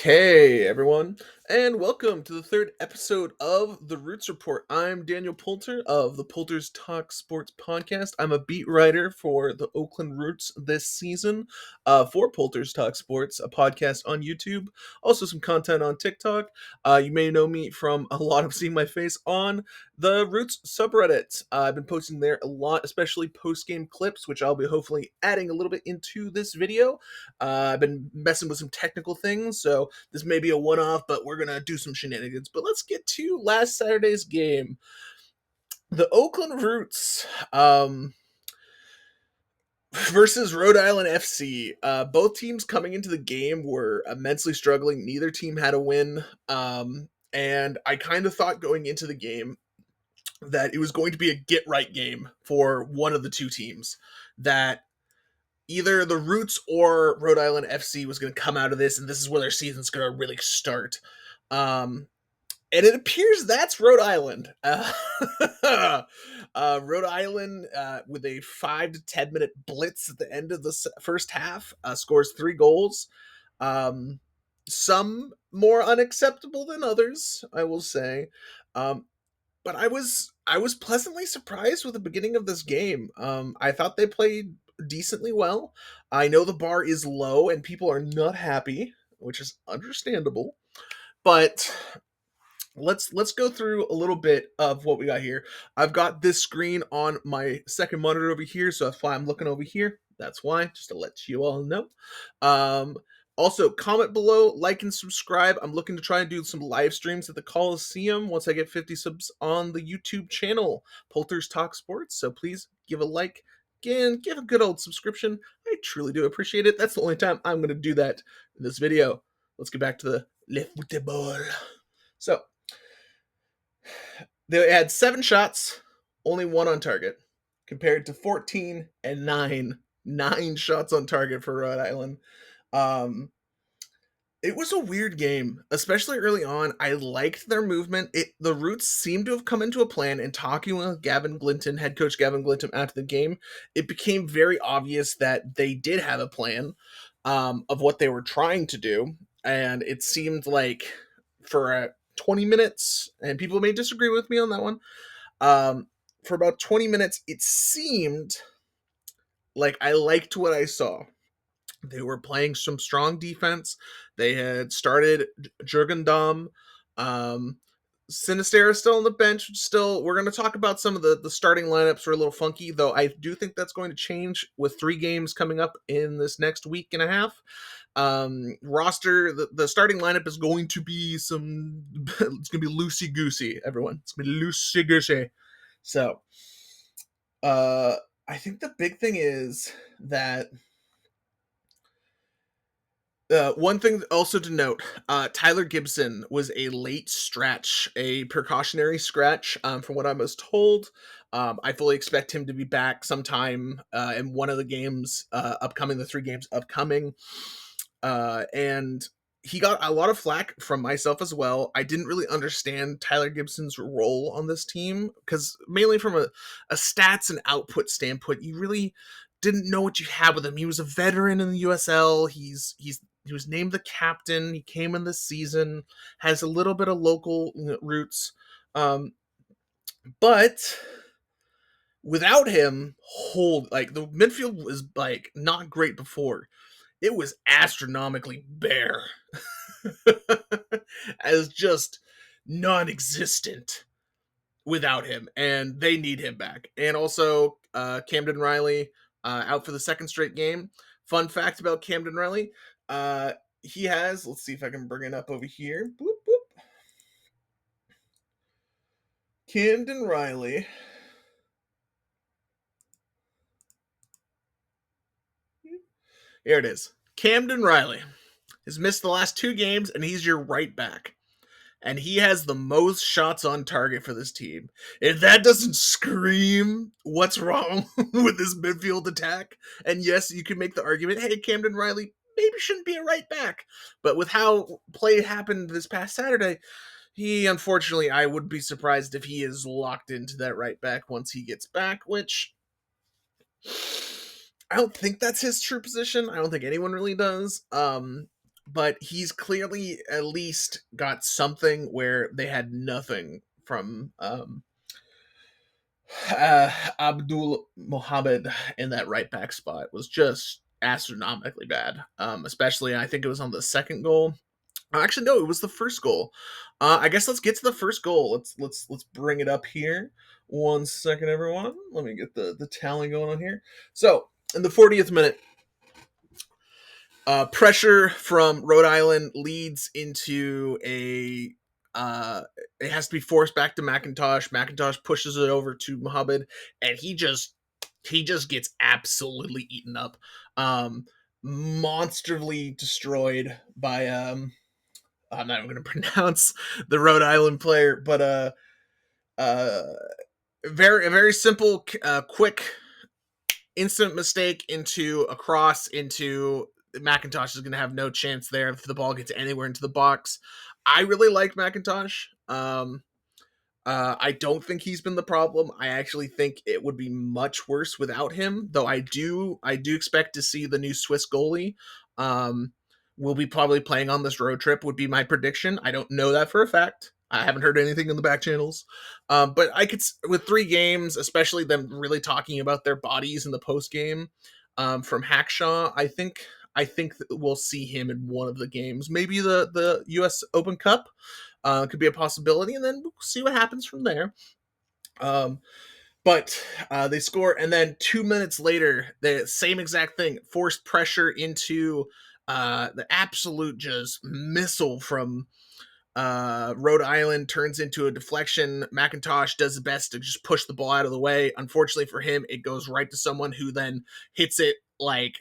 Okay, everyone, and welcome to the third episode of the Roots Report. I'm Daniel Poulter of the Poulters Talk Sports podcast. I'm a beat writer for the Oakland Roots this season for Poulters Talk Sports, a podcast on YouTube, also some content on TikTok. You may know me from a lot of seeing my face on the Roots subreddit. I've been posting there a lot, especially post-game clips, which I'll be hopefully adding a little bit into this video. I've been messing with some technical things, so this may be a one-off, but we're gonna do some shenanigans. But let's get to last Saturday's game. The Oakland Roots versus Rhode Island FC. Both teams coming into the game were immensely struggling. Neither team had a win. And I kind of thought going into the game that it was going to be a get-right game for one of the two teams. That either the Roots or Rhode Island FC was going to come out of this, and this is where their season's going to really start. And it appears that's Rhode Island. Rhode Island, with a 5 to 10 minute blitz at the end of the first half, scores 3 goals. Some more unacceptable than others, I will say. But I was pleasantly surprised with the beginning of this game. I thought they played decently well. I know the bar is low and people are not happy, which is understandable. But let's go through a little bit of what we got here. I've got this screen on my second monitor over here, so that's why I'm looking over here. That's why, just to let you all know. Also, comment below, like, and subscribe. I'm looking to try and do some live streams at the Coliseum once I get 50 subs on the YouTube channel, Poulters Talk Sports. So please give a like. Again, give a good old subscription. I truly do appreciate it. That's the only time I'm going to do that in this video. Let's get back to the Le Football. So, they had 7 shots, only 1 on target, compared to 14 and 9. 9 shots on target for Rhode Island. It was a weird game, especially early on. I liked their movement. The Roots seemed to have come into a plan, and talking with Gavin Glinton, head coach Gavin Glinton, after the game, it became very obvious that they did have a plan of what they were trying to do, and it seemed like for 20 minutes, and people may disagree with me on that one, for about 20 minutes, it seemed like I liked what I saw. They were playing some strong defense. They had started Jurgen Damm. Sinisterra still on the bench. Still, we're going to talk about some of the starting lineups are a little funky, though I do think that's going to change with 3 games coming up in this next week and a half. Roster, the starting lineup is going to be it's going to be loosey-goosey, everyone. It's going to be loosey-goosey. So, I think the big thing is that one thing also to note, Tyler Gibson was a late scratch, a precautionary scratch, from what I was told. I fully expect him to be back sometime in one of the games upcoming, the 3 games upcoming. And he got a lot of flack from myself as well. I didn't really understand Tyler Gibson's role on this team, because mainly from a stats and output standpoint, you really didn't know what you had with him. He was a veteran in the USL. He was named the captain. He came in this season, has a little bit of local roots. But without him, the midfield was like not great before. It was astronomically bare. As just non-existent without him, and they need him back. And also, Camden Riley out for the 2nd straight game. Fun fact about Camden Riley, he has, let's see if I can bring it up over here. Boop, boop. Camden Riley. Here it is. Camden Riley has missed the last 2 games, and he's your right back. And he has the most shots on target for this team. If that doesn't scream what's wrong with this midfield attack, and yes, you can make the argument, hey, Camden Riley maybe shouldn't be a right back. But with how play happened this past Saturday, he, unfortunately, I would be surprised if he is locked into that right back once he gets back, which I don't think that's his true position. I don't think anyone really does. but he's clearly at least got something where they had nothing from Abdul Mohammed in that right back spot. It was just astronomically bad. Especially I think it was on the second goal. Actually, no, it was the first goal. I guess let's get to the first goal. Let's bring it up here. 1 second, everyone. Let me get the tally going on here. So in the 40th minute, pressure from Rhode Island leads into a. It has to be forced back to McIntosh. McIntosh pushes it over to Muhammad, and he just gets absolutely eaten up, monsterly destroyed by I'm not even going to pronounce the Rhode Island player, but uh, very simple, quick, instant mistake into a cross into McIntosh is going to have no chance there if the ball gets anywhere into the box. I really like McIntosh. I don't think he's been the problem. I actually think it would be much worse without him. Though I do expect to see the new Swiss goalie. Um, will be probably playing on this road trip. Would be my prediction. I don't know that for a fact. I haven't heard anything in the back channels. But I could with 3 games, especially them really talking about their bodies in the post game from Hackshaw. I think that we'll see him in one of the games. Maybe the U.S. Open Cup could be a possibility, and then we'll see what happens from there. Um, but they score, and then 2 minutes later, the same exact thing, forced pressure into the absolute just missile from Rhode Island turns into a deflection. McIntosh does his best to just push the ball out of the way. Unfortunately for him, it goes right to someone who then hits it like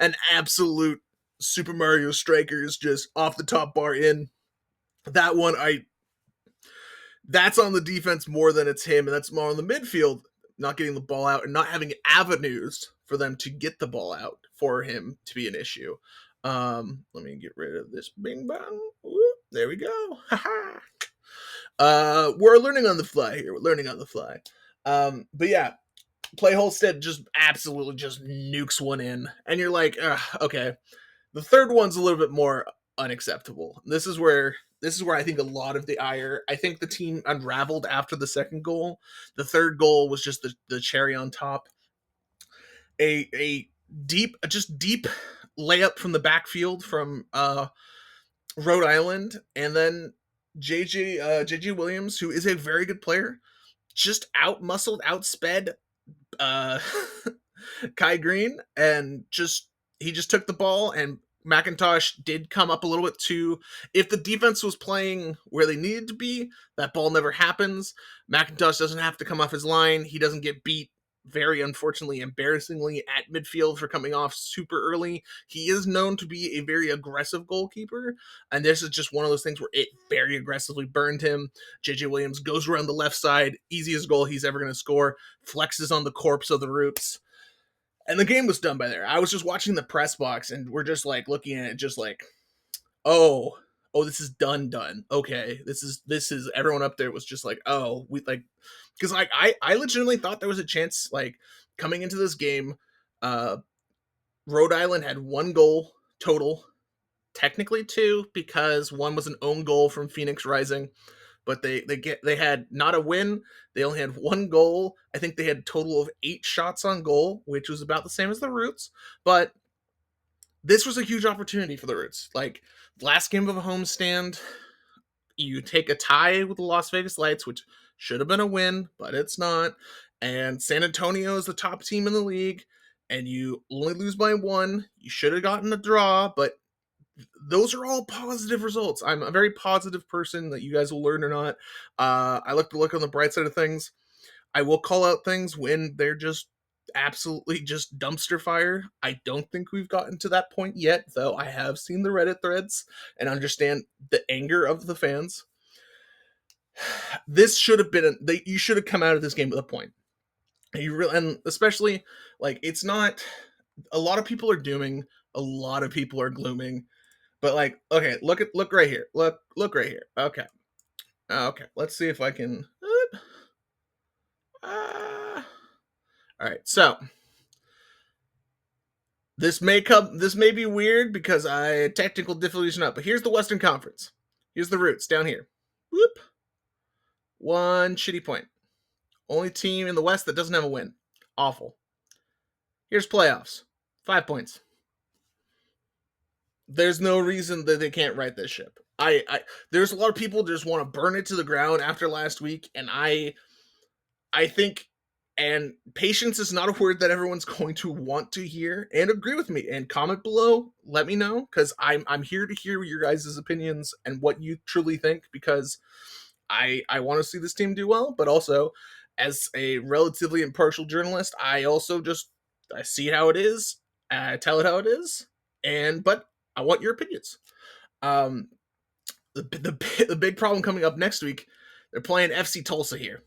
an absolute Super Mario Strikers just off the top bar in. That one, that's on the defense more than it's him, and that's more on the midfield not getting the ball out and not having avenues for them to get the ball out for him to be an issue. Let me get rid of this bing bong. Whoop, there we go. We're learning on the fly here. We're learning on the fly. But yeah, Play Holstead just absolutely just nukes one in, and you're like, okay. The third one's a little bit more unacceptable. This is where I think a lot of the ire. I think the team unraveled after the second goal. The third goal was just the cherry on top. A deep layup from the backfield from Rhode Island, and then JJ Williams, who is a very good player, just out muscled, outsped uh, Kai Green, and he just took the ball, and McIntosh did come up a little bit too. If the defense was playing where they needed to be, that ball never happens. McIntosh doesn't have to come off his line. He doesn't get beat very unfortunately, embarrassingly at midfield for coming off super early. He is known to be a very aggressive goalkeeper, and this is just one of those things where it very aggressively burned him. JJ Williams goes around the left side, easiest goal he's ever going to score, flexes on the corpse of the Roots, and the game was done by there. I was just watching the press box, and we're just like looking at it, just like, oh, this is done. Okay, this is everyone up there was just like, oh, we like, because like I legitimately thought there was a chance like coming into this game, uh, Rhode Island had 1 goal total, technically 2 because one was an own goal from Phoenix Rising, but they had not a win. They only had 1 goal. I think they had a total of 8 shots on goal, which was about the same as the Roots. But this was a huge opportunity for the Roots. Like last game of a homestand, you take a tie with the Las Vegas Lights, which should have been a win, but it's not. And San Antonio is the top team in the league, and you only lose by 1. You should have gotten a draw, but those are all positive results. I'm a very positive person that you guys will learn or not. I like to look on the bright side of things. I will call out things when they're just absolutely just dumpster fire. I don't think we've gotten to that point yet, though I have seen the Reddit threads and understand the anger of the fans. This should have been you should have come out of this game with a point. And especially like it's not a lot of people are dooming, a lot of people are glooming, but like okay, look right here. Look right here. Okay. Okay, let's see if I can all right. So, This may be weird because I technical difficulties not, but here's the Western Conference. Here's the Roots down here. Whoop. One shitty point. Only team in the West that doesn't have a win. Awful. Here's playoffs. 5 points. There's no reason that they can't right this ship. There's a lot of people just want to burn it to the ground after last week, and I think, and patience is not a word that everyone's going to want to hear and agree with me. And comment below, let me know, because I'm here to hear your guys' opinions and what you truly think, because I want to see this team do well, but also as a relatively impartial journalist, I also just I see how it is, I tell it how it is, and but I want your opinions. Um, the big problem coming up next week, they're playing FC Tulsa here.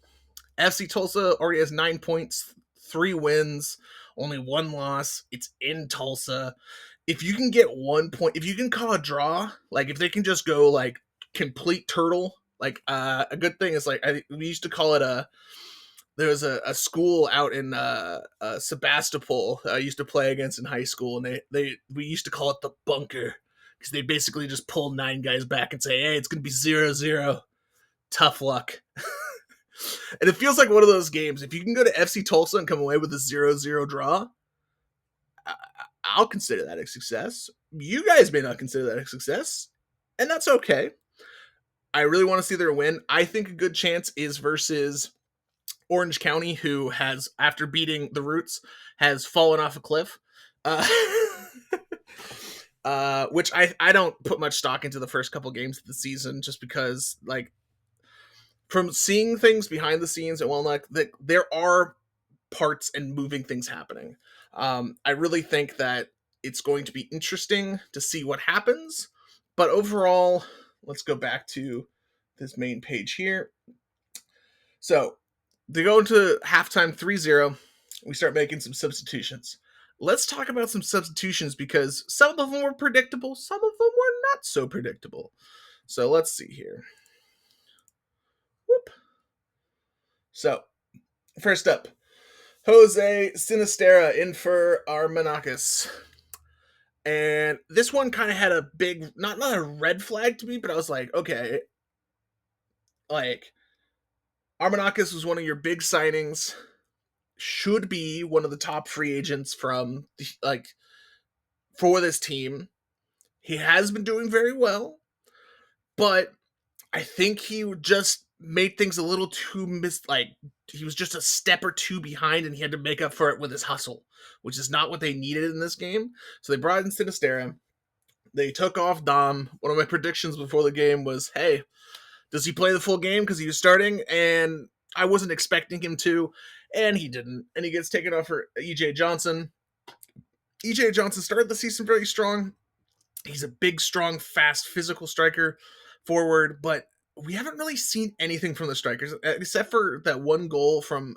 FC Tulsa already has 9 points, 3 wins, only 1 loss. It's in Tulsa. If you can get 1 point, if you can call a draw, like if they can just go like complete turtle, like a good thing is like we used to call it there was a school out in Sebastopol I used to play against in high school, and we used to call it the bunker because they basically just pull 9 guys back and say, hey, it's gonna be 0-0. Tough luck. And it feels like one of those games. If you can go to FC Tulsa and come away with a 0-0 draw, I'll consider that a success. You guys may not consider that a success, and that's okay. I really want to see their win. I think a good chance is versus Orange County, who has, after beating the Roots, has fallen off a cliff. Which I don't put much stock into the first couple games of the season, just because, like, from seeing things behind the scenes and whatnot, that there are parts and moving things happening. I really think that it's going to be interesting to see what happens. But overall, let's go back to this main page here. So they go into halftime 3-0. We start making some substitutions. Let's talk about some substitutions because some of them were predictable, some of them were not so predictable. So let's see here. Whoop. So, first up, Jose Sinistera in for Armanakis. And this one kind of had a big, not a red flag to me, but I was like, okay, like, Armanakis was one of your big signings, should be one of the top free agents from, like, for this team. He has been doing very well, but I think he just made things a little too he was just a step or two behind, and he had to make up for it with his hustle, which is not what they needed in this game. So they brought in Sinistera. They took off Dom. One of my predictions before the game was, hey, does he play the full game because he was starting? And I wasn't expecting him to, and he didn't. And he gets taken off for E.J. Johnson. E.J. Johnson started the season very strong. He's a big, strong, fast, physical striker forward, but we haven't really seen anything from the strikers except for that one goal from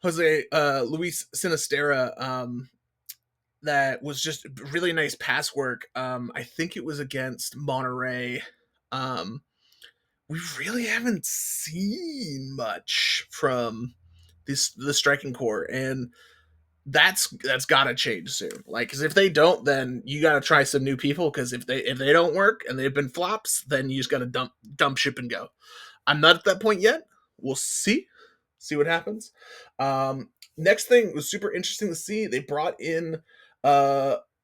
Jose Luis Sinistera that was just really nice pass work. I think it was against Monterey. We really haven't seen much from the striking core, and that's got to change soon. Like, because if they don't, then you got to try some new people. Because if they don't work and they've been flops, then you just got to dump ship and go. I'm not at that point yet. We'll see what happens. Next thing was super interesting to see. They brought in Babosi,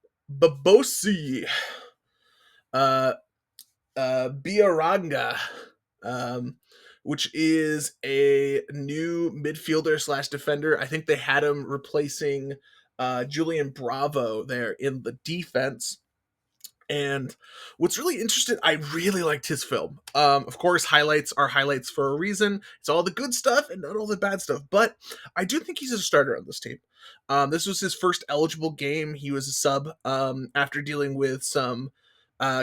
Biaranga, which is a new midfielder slash defender. I think they had him replacing Julian Bravo there in the defense. And what's really interesting, I really liked his film. Of course, highlights are highlights for a reason. It's all the good stuff and not all the bad stuff. But I do think he's a starter on this team. This was his first eligible game. He was a sub after dealing with some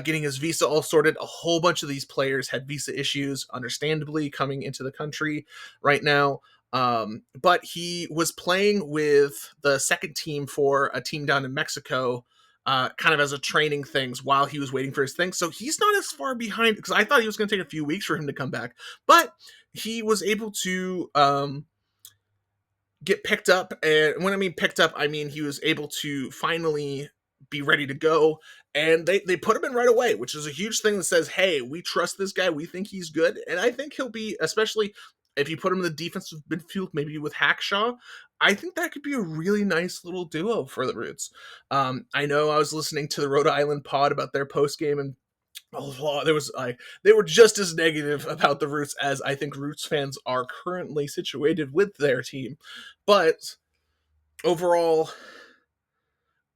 getting his visa all sorted. A whole bunch of these players had visa issues, understandably, coming into the country right now. But he was playing with the second team for a team down in Mexico, kind of as a training things while he was waiting for his thing. So he's not as far behind, because I thought he was going to take a few weeks for him to come back. But he was able to get picked up. And when I mean picked up, I mean he was able to finally be ready to go. And they put him in right away, which is a huge thing that says, hey, we trust this guy. We think he's good. And I think he'll be, especially if you put him in the defensive midfield, maybe with Hackshaw, I think that could be a really nice little duo for the Roots. I know I was listening to the Rhode Island pod about their post game, and there was like they were just as negative about the Roots as I think Roots fans are currently situated with their team. But overall,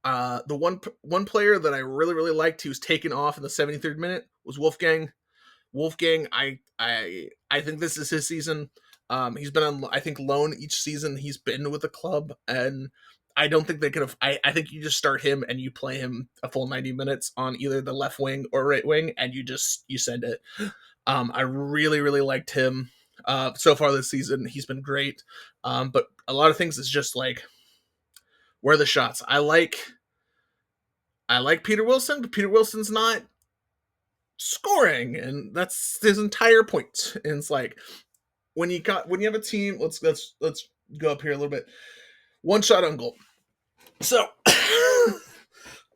the one player that I really liked, he was taken off in the 73rd minute, was Wolfgang. Wolfgang, I think this is his season. He's been on, I think, loan each season he's been with the club, and I don't think they could have. I think you just start him and you play him a full 90 minutes on either the left wing or right wing, and you send it. I really liked him. So far this season, he's been great. But a lot of things is just like where are the shots. I like Peter Wilson, but Peter Wilson's not scoring, and that's his entire point. And it's like when you have a team, let's go up here a little bit. One shot on goal. So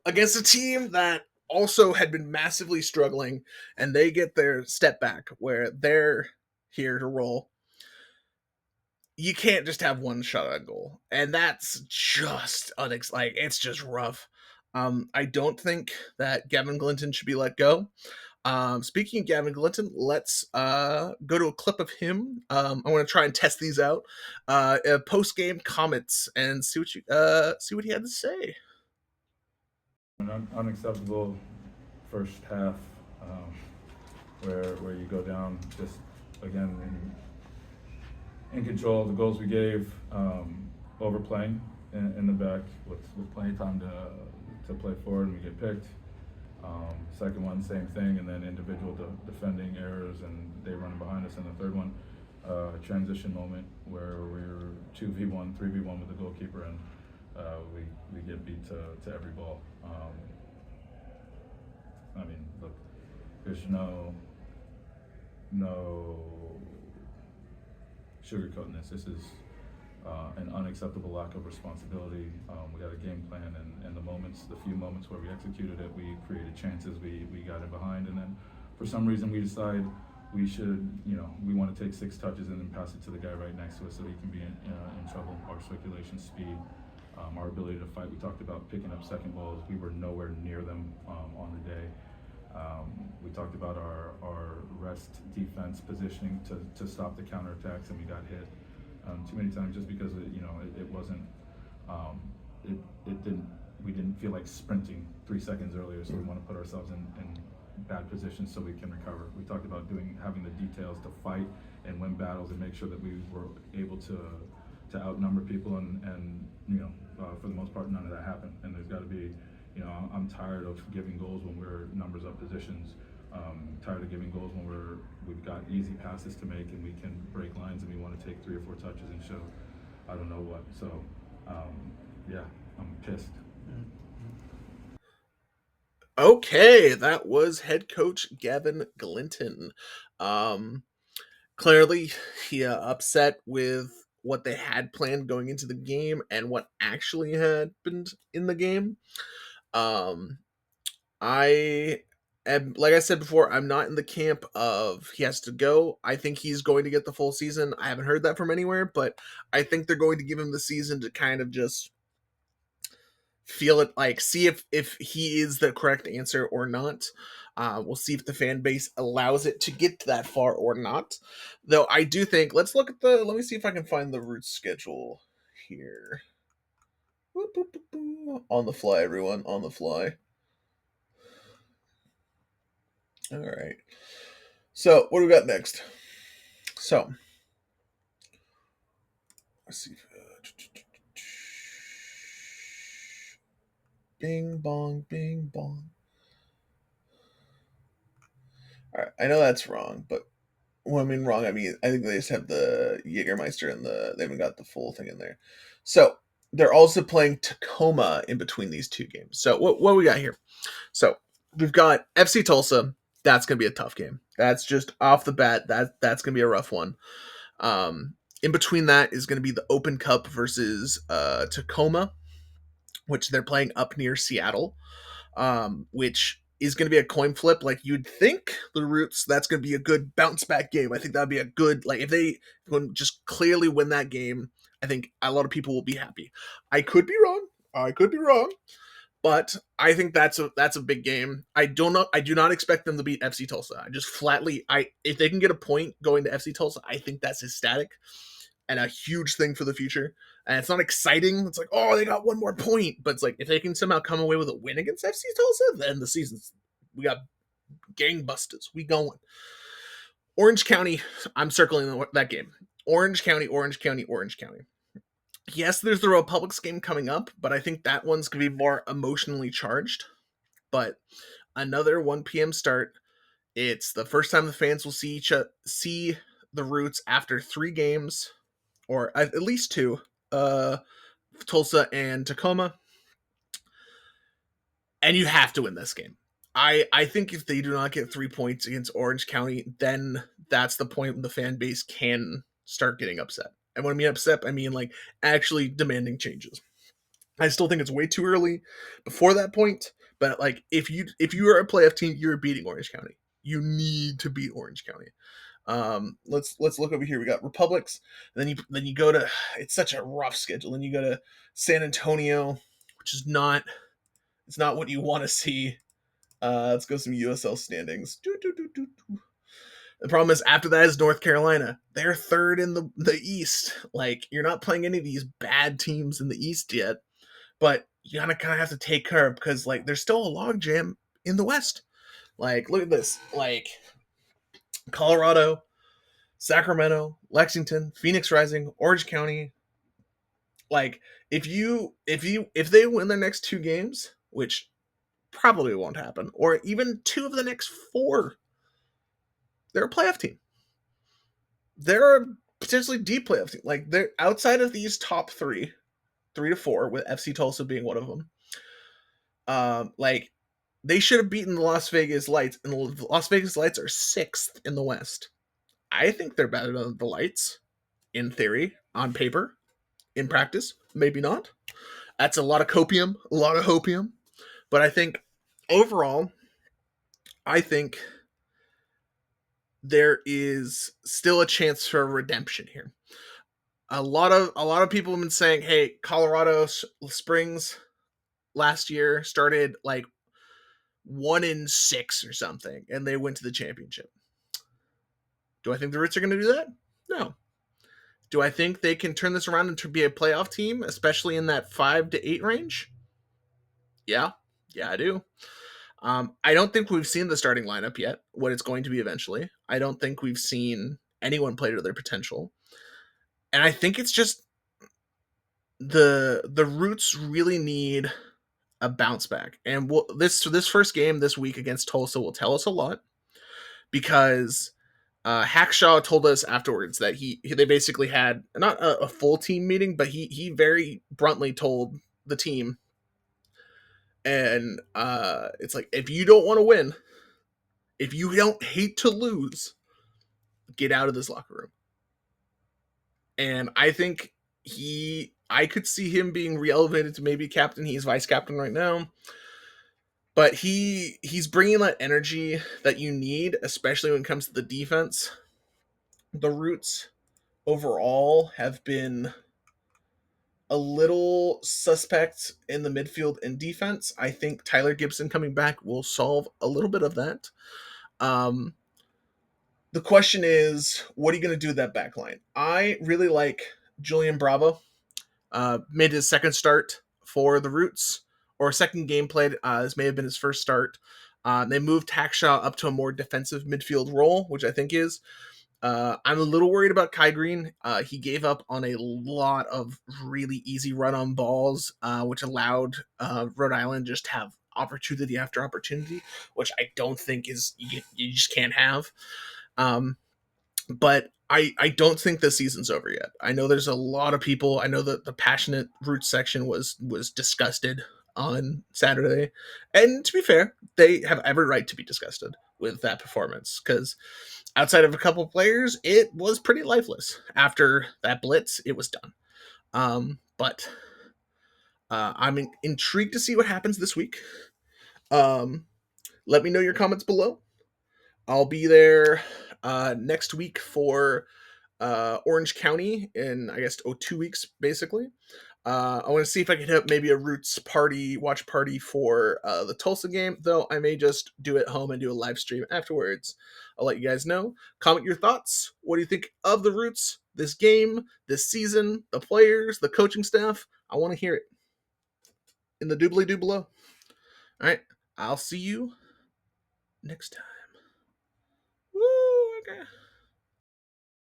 against a team that also had been massively struggling, and they get their step back where they're here to roll. You can't just have one shot on goal, and that's just like it's just rough. I don't think that Gavin Glinton should be let go. Speaking of Gavin Glinton, let's go to a clip of him. I want to try and test these out. Post game comments and see what he had to say. An unacceptable first half, where you go down just again in control of the goals we gave, overplaying in the back with plenty of time to play forward, and we get picked. Second one, same thing, and then individual defending errors, and they running behind us in the third one. Transition moment where we're 2v1, 3v1 with the goalkeeper, and we get beat to every ball. I mean, look, there's no sugarcoating this. This is an unacceptable lack of responsibility. We had a game plan, and the few moments where we executed it, we created chances, we got in behind, and then for some reason we decide we should, we want to take 6 touches and then pass it to the guy right next to us so he can be in trouble. Our circulation speed, our ability to fight. We talked about picking up second balls. We were nowhere near them on the day. We talked about our rest defense positioning to stop the counterattacks, and we got hit too many times just because it wasn't we didn't feel like sprinting 3 seconds earlier, so we want to put ourselves in bad positions so we can recover. We talked about having the details to fight and win battles and make sure that we were able to outnumber people, and for the most part none of that happened. And there's got to be, I'm tired of giving goals when we're numbers up positions. Tired of giving goals when we've got easy passes to make and we can break lines, and we want to take 3 or 4 touches and show I don't know what. So yeah, I'm pissed. Okay, that was head coach Gavin Glinton. Clearly, he upset with what they had planned going into the game and what actually happened in the game. I am, like I said before, I'm not in the camp of he has to go. I think he's going to get the full season. I haven't heard that from anywhere, but I think they're going to give him the season to kind of just feel it, like see if he is the correct answer or not. We'll see if the fan base allows it to get that far or not. Though I do think, let me see if I can find the Roots schedule here. On the fly, everyone, on the fly. All right. So what do we got next? So let's see. Bing bong, bing bong. All right, I know that's wrong, but when I mean wrong, I mean I think they just have the Jägermeister and they haven't got the full thing in there. So they're also playing Tacoma in between these 2 games. So what we got here? So we've got FC Tulsa. That's gonna be a tough game. That's just off the bat. That's gonna be a rough one. In between that is going to be the Open Cup versus Tacoma, which they're playing up near Seattle, which is going to be a coin flip. Like you'd think the Roots, that's going to be a good bounce back game. I think that'd be a good, like if they can just clearly win that game, I think a lot of people will be happy. I could be wrong. I could be wrong. But I think that's a big game. I don't know. I do not expect them to beat FC Tulsa. I just flatly, I if they can get a point going to FC Tulsa, I think that's ecstatic and a huge thing for the future. And it's not exciting. It's like, oh, they got one more point. But it's like, if they can somehow come away with a win against FC Tulsa, then the season's, we got gangbusters. We going. Orange County, I'm circling that game. Orange County, Orange County, Orange County. Yes, there's the Republics game coming up, but I think that one's going to be more emotionally charged. But another 1 p.m. start. It's the first time the fans will see the Roots after 3 games, or at least 2. Uh, Tulsa and Tacoma, and you have to win this game. I think if they do not get 3 points against Orange County, then that's the point when the fan base can start getting upset. And when I mean upset, I mean like actually demanding changes. I still think it's way too early before that point, but like if you are a playoff team, you're beating Orange County. You need to beat Orange County. Let's look over here. We got Republics, and then you go to, it's such a rough schedule. Then you go to San Antonio, which is not, it's not what you want to see. Let's go some USL standings. The problem is after that is North Carolina. They're third in the East. Like you're not playing any of these bad teams in the East yet, but you gotta kind of have to take care of because like there's still a logjam in the West. Like look at this. Like Colorado, Sacramento, Lexington, Phoenix Rising, Orange County. Like if they win their next 2 games, which probably won't happen, or even 2 of the next 4, they're a playoff team. They're a potentially deep playoff team. Like they're outside of these top 3 to 4, with FC Tulsa being one of them. Like they should have beaten the Las Vegas Lights, and the Las Vegas Lights are 6th in the West. I think they're better than the Lights, in theory, on paper. In practice, maybe not. That's a lot of copium, a lot of hopium. But I think overall, I think there is still a chance for redemption here. A lot of people have been saying, "Hey, Colorado Springs last year started like 1-6 or something, and they went to the championship." Do I think the Roots are going to do that? No. Do I think they can turn this around and to be a playoff team, especially in that 5 to 8 range? Yeah, I do. I don't think we've seen the starting lineup yet, what it's going to be eventually. I don't think we've seen anyone play to their potential. And I think it's just the Roots really need a bounce back. And this first game this week against Tulsa will tell us a lot, because Hackshaw told us afterwards that they basically had not a full team meeting, but he very bluntly told the team, and it's like, if you don't want to win, if you don't hate to lose, get out of this locker room. And I think I could see him being re-elevated to maybe captain. He's vice captain right now, but he's bringing that energy that you need, especially when it comes to the defense. The Roots overall have been a little suspect in the midfield and defense. I think Tyler Gibson coming back will solve a little bit of that. Um, the question is, what are you going to do with that back line? I really like Julian Bravo. Made his second start for the Roots, or second game played. This may have been his first start. They moved Hackshaw up to a more defensive midfield role, which I think is. I'm a little worried about Kai Green. He gave up on a lot of really easy run-on balls, which allowed Rhode Island just have opportunity after opportunity, which I don't think is you just can't have. But I don't think the season's over yet. I know there's a lot of people. I know that the passionate Roots section was disgusted on Saturday. And to be fair, they have every right to be disgusted with that performance because outside of a couple players, it was pretty lifeless. After that blitz, it was done. But I'm intrigued to see what happens this week. Um, let me know your comments below. I'll be there next week for Orange County in, I guess, 2 weeks, basically. I want to see if I can hit up maybe a Roots party, watch party for the Tulsa game, though I may just do it home and do a live stream afterwards. I'll let you guys know. Comment your thoughts. What do you think of the Roots, this game, this season, the players, the coaching staff? I want to hear it in the doobly doo below. All right, I'll see you next time. Woo, okay.